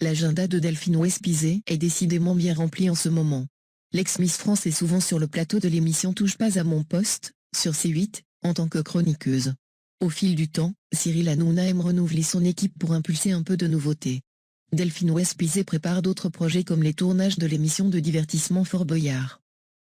L'agenda de Delphine Westphizet est décidément bien rempli en ce moment. L'ex-Miss France est souvent sur le plateau de l'émission Touche pas à mon poste, sur C8, en tant que chroniqueuse. Au fil du temps, Cyril Hanouna aime renouveler son équipe pour impulser un peu de nouveauté. Delphine Westphizet prépare d'autres projets comme les tournages de l'émission de divertissement Fort Boyard.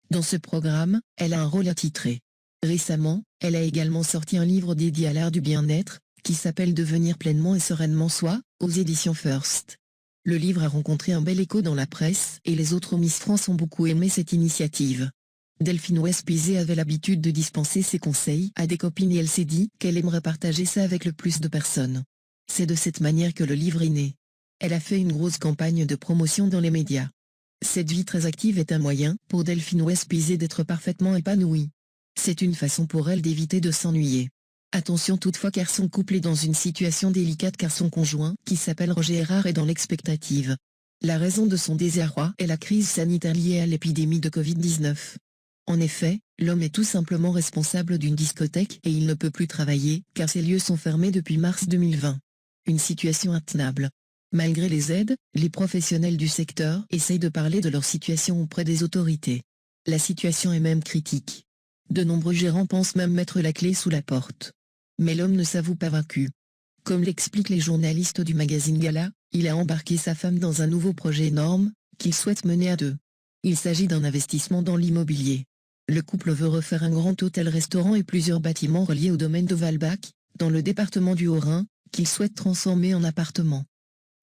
Dans ce programme, elle a un rôle attitré. Récemment, elle a également sorti un livre dédié à l'art du bien-être, qui s'appelle Devenir pleinement et sereinement soi, aux éditions First. Le livre a rencontré un bel écho dans la presse et les autres Miss France ont beaucoup aimé cette initiative. Delphine Westphizet avait l'habitude de dispenser ses conseils à des copines et elle s'est dit qu'elle aimerait partager ça avec le plus de personnes. C'est de cette manière que le livre est né. Elle a fait une grosse campagne de promotion dans les médias. Cette vie très active est un moyen pour Delphine Westphizet d'être parfaitement épanouie. C'est une façon pour elle d'éviter de s'ennuyer. Attention toutefois car son couple est dans une situation délicate car son conjoint, qui s'appelle Roger Errard, est dans l'expectative. La raison de son désarroi est la crise sanitaire liée à l'épidémie de Covid-19. En effet, l'homme est tout simplement responsable d'une discothèque et il ne peut plus travailler car ces lieux sont fermés depuis mars 2020. Une situation intenable. Malgré les aides, les professionnels du secteur essayent de parler de leur situation auprès des autorités. La situation est même critique. De nombreux gérants pensent même mettre la clé sous la porte. Mais l'homme ne s'avoue pas vaincu. Comme l'expliquent les journalistes du magazine Gala, il a embarqué sa femme dans un nouveau projet énorme, qu'il souhaite mener à deux. Il s'agit d'un investissement dans l'immobilier. Le couple veut refaire un grand hôtel-restaurant et plusieurs bâtiments reliés au domaine de Valbach, dans le département du Haut-Rhin, qu'ils souhaitent transformer en appartements.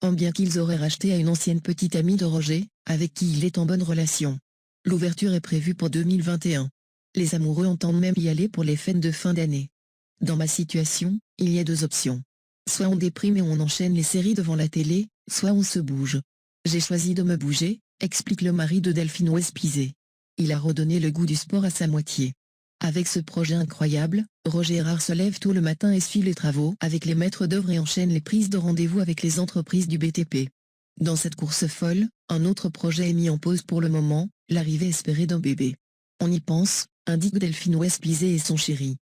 Un bien qu'ils auraient racheté à une ancienne petite amie de Roger, avec qui il est en bonne relation. L'ouverture est prévue pour 2021. Les amoureux entendent même y aller pour les fêtes de fin d'année. Dans ma situation, il y a deux options. Soit on déprime et on enchaîne les séries devant la télé, soit on se bouge. J'ai choisi de me bouger, explique le mari de Delphine Westphizet. Il a redonné le goût du sport à sa moitié. Avec ce projet incroyable, Roger Errard se lève tôt le matin et suit les travaux avec les maîtres d'œuvre et enchaîne les prises de rendez-vous avec les entreprises du BTP. Dans cette course folle, un autre projet est mis en pause pour le moment, l'arrivée espérée d'un bébé. On y pense, indique Delphine Westphizet et son chéri.